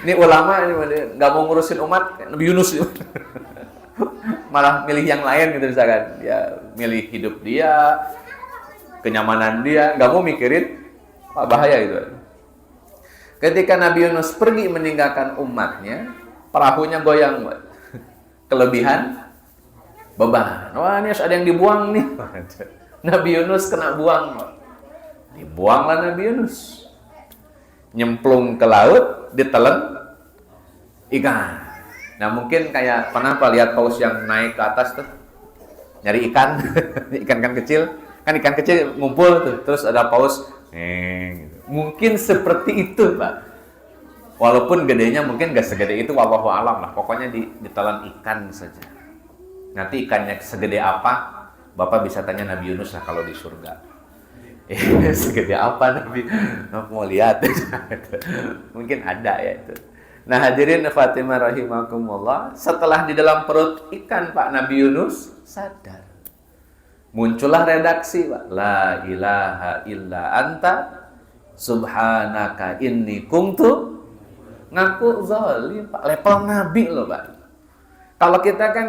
Ini ulama ini nggak mau ngurusin umat, Nabi Yunus malah milih yang lain gitu misalkan. Ya milih hidup dia, kenyamanan dia, nggak mau mikirin bahaya itu. Ketika Nabi Yunus pergi meninggalkan umatnya, perahunya goyang, Pak. Kelebihan beban. Wah, ini ada yang dibuang nih. Nabi Yunus kena buang. Dibuanglah Nabi Yunus. Nyemplung ke laut, ditelan ikan. Nah, mungkin kayak pernah Pak lihat paus yang naik ke atas tuh nyari ikan, ikan kecil. Kan ikan kecil ngumpul tuh, terus ada paus gitu. Mungkin seperti itu, Pak. Walaupun gedenya mungkin gak segede itu, wallahu alam lah. Pokoknya ditelan ikan saja. Nanti ikannya segede apa? Bapak bisa tanya Nabi Yunus lah kalau di surga. Segede apa Nabi? Mau lihat. Mungkin ada ya itu. Nah hadirin Fatimah rahimakumullah, setelah di dalam perut ikan Pak Nabi Yunus sadar. Muncullah redaksi Pak. La ilaha illa anta subhanaka inni kuntu. Ngaku zalim Pak. Level Nabi loh Pak. Kalau kita kan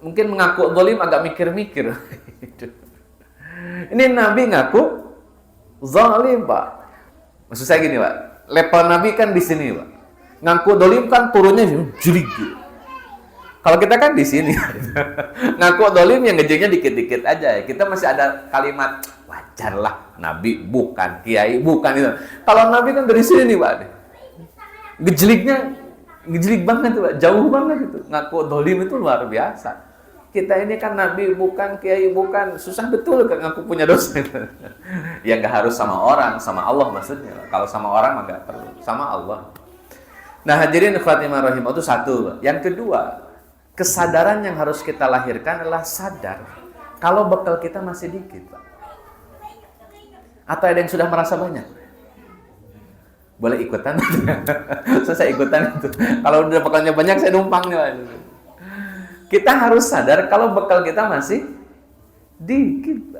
mungkin mengaku zalim agak mikir-mikir. Ini Nabi ngaku zalim, Pak. Maksud saya gini, Pak. Level Nabi kan di sini, Pak. Ngaku zalim kan turunnya jelik. Kalau kita kan di sini. Ngaku zalim yang ngejengnya dikit-dikit aja. Kita masih ada kalimat wajar lah. Nabi bukan kiai, bukan itu. Kalau Nabi kan dari sini nih, Pak. Ngejelik banget tuh, Pak. Jauh banget itu. Ngaku zalim itu luar biasa. Kita ini kan Nabi bukan, kiai bukan, susah betul kan ngaku punya dosa. Ya nggak harus sama orang, sama Allah maksudnya. Kalau sama orang mah nggak perlu, sama Allah. Nah hadirin Fatimah rahimah itu satu. Yang kedua, kesadaran yang harus kita lahirkan adalah sadar kalau bekal kita masih dikit, Pak. Atau ada yang sudah merasa banyak? Boleh ikutan? Saya ikutan itu. Kalau udah bekalnya banyak, saya numpang nih, Pak. Kita harus sadar kalau bekal kita masih dikit.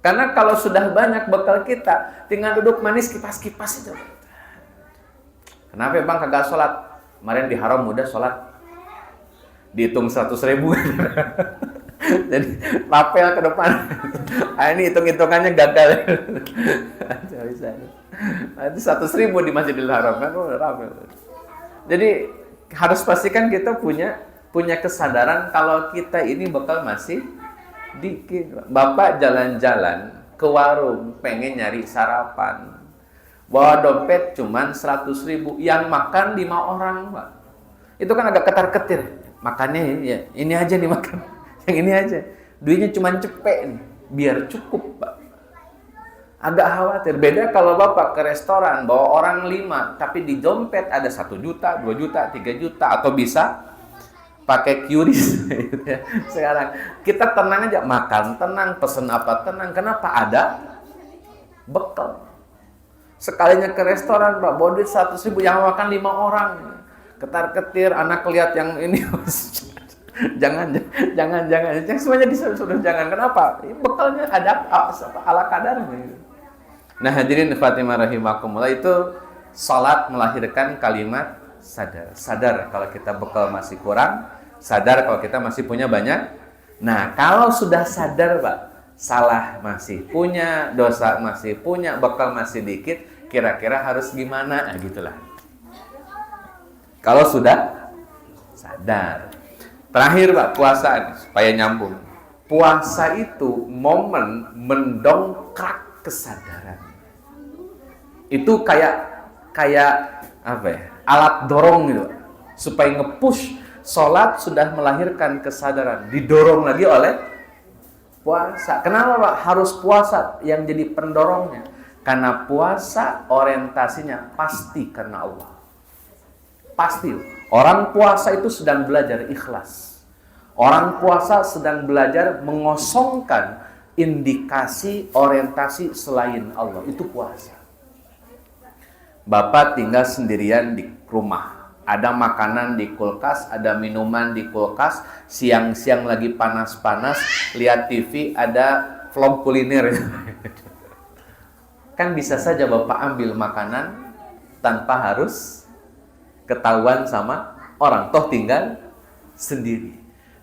Karena kalau sudah banyak bekal kita, tinggal duduk manis kipas-kipas itu. Kenapa Bang kagak sholat? Kemarin di Haram muda sholat. Dihitung 100.000. Jadi lapel ke depan. Ini hitung-hitungannya gagal. Itu 100.000 di Masjidil Haram kan rapel. Jadi harus pastikan kita punya kesadaran kalau kita ini bakal masih dikit. Bapak jalan-jalan ke warung pengen nyari sarapan, bawa dompet cuman 100.000, yang makan 5 orang Pak. Itu kan agak ketar-ketir. Makannya ya, ini aja nih makan, yang ini aja. Duitnya cuman cepet nih, biar cukup Pak. Agak khawatir. Beda kalau Bapak ke restoran bawa orang 5, tapi di dompet ada 1 juta, 2 juta, 3 juta, atau bisa pakai QRIS. Sekarang kita tenang aja, makan tenang, pesen apa tenang. Kenapa? Ada bekal. Sekalinya ke restoran Pak, bawa duit 100.000, yang makan 5 orang. Ketar-ketir, anak lihat yang ini. jangan. Yang semuanya disuruh jangan. Kenapa? Bekalnya ada ala kadarnya. Nah hadirin Fatimah rahimakumullah, itu salat melahirkan kalimat sadar. Sadar kalau kita bekal masih kurang, sadar kalau kita masih punya banyak. Nah kalau sudah sadar Pak, salah masih punya, dosa masih punya, bekal masih dikit, kira-kira harus gimana? Nah gitulah. Kalau sudah sadar. Terakhir Pak, puasa supaya nyambung. Puasa itu momen mendongkrak kesadaran. Itu kayak apa ya? Alat dorong gitu. Supaya nge-push. Sholat sudah melahirkan kesadaran. Didorong lagi oleh puasa. Kenapa Pak? Harus puasa yang jadi pendorongnya. Karena puasa orientasinya pasti karena Allah. Pasti. Orang puasa itu sedang belajar ikhlas. Orang puasa sedang belajar mengosongkan indikasi orientasi selain Allah. Itu puasa. Bapak tinggal sendirian di rumah. Ada makanan di kulkas, ada minuman di kulkas, siang-siang lagi panas-panas, lihat TV, ada vlog kuliner. Kan bisa saja Bapak ambil makanan tanpa harus ketahuan sama orang, toh tinggal sendiri.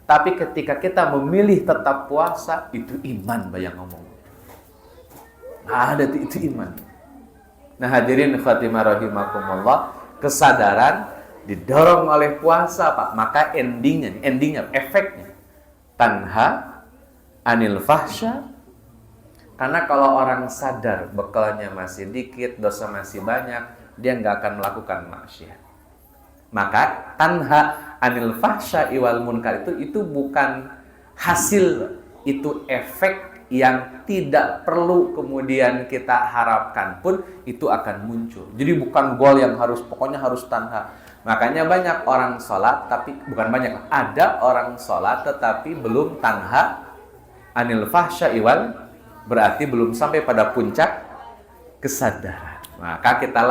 Tapi ketika kita memilih tetap puasa, itu iman bayang ngomong. Ada itu iman. Nah hadirin khatimah rahimakumullah, kesadaran didorong oleh puasa Pak, maka endingnya, efeknya tanha anil fahsya. Karena kalau orang sadar bekalnya masih dikit, dosa masih banyak, dia nggak akan melakukan maksiat. Maka tanha anil fahsya iwal munkar itu bukan hasil, itu efek yang tidak perlu kemudian kita harapkan pun itu akan muncul. Jadi bukan goal yang pokoknya harus tanha. Makanya banyak orang sholat, tapi bukan banyak, ada orang sholat tetapi belum tanha anil fahsya iwal, berarti belum sampai pada puncak kesadaran. Maka kita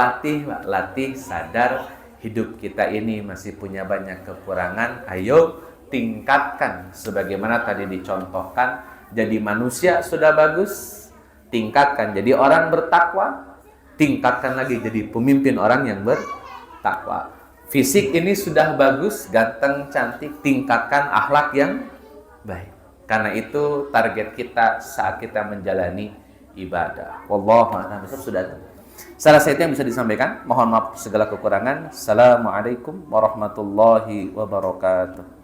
latih sadar hidup kita ini masih punya banyak kekurangan. Ayo tingkatkan sebagaimana tadi dicontohkan. Jadi manusia sudah bagus, tingkatkan jadi orang bertakwa, tingkatkan lagi jadi pemimpin orang yang bertakwa. Fisik ini sudah bagus, ganteng, cantik, tingkatkan akhlak yang baik. Karena itu target kita saat kita menjalani ibadah. Wallahu a'lam. Sudah. Salah satu yang bisa disampaikan. Mohon maaf segala kekurangan. Assalamualaikum warahmatullahi wabarakatuh.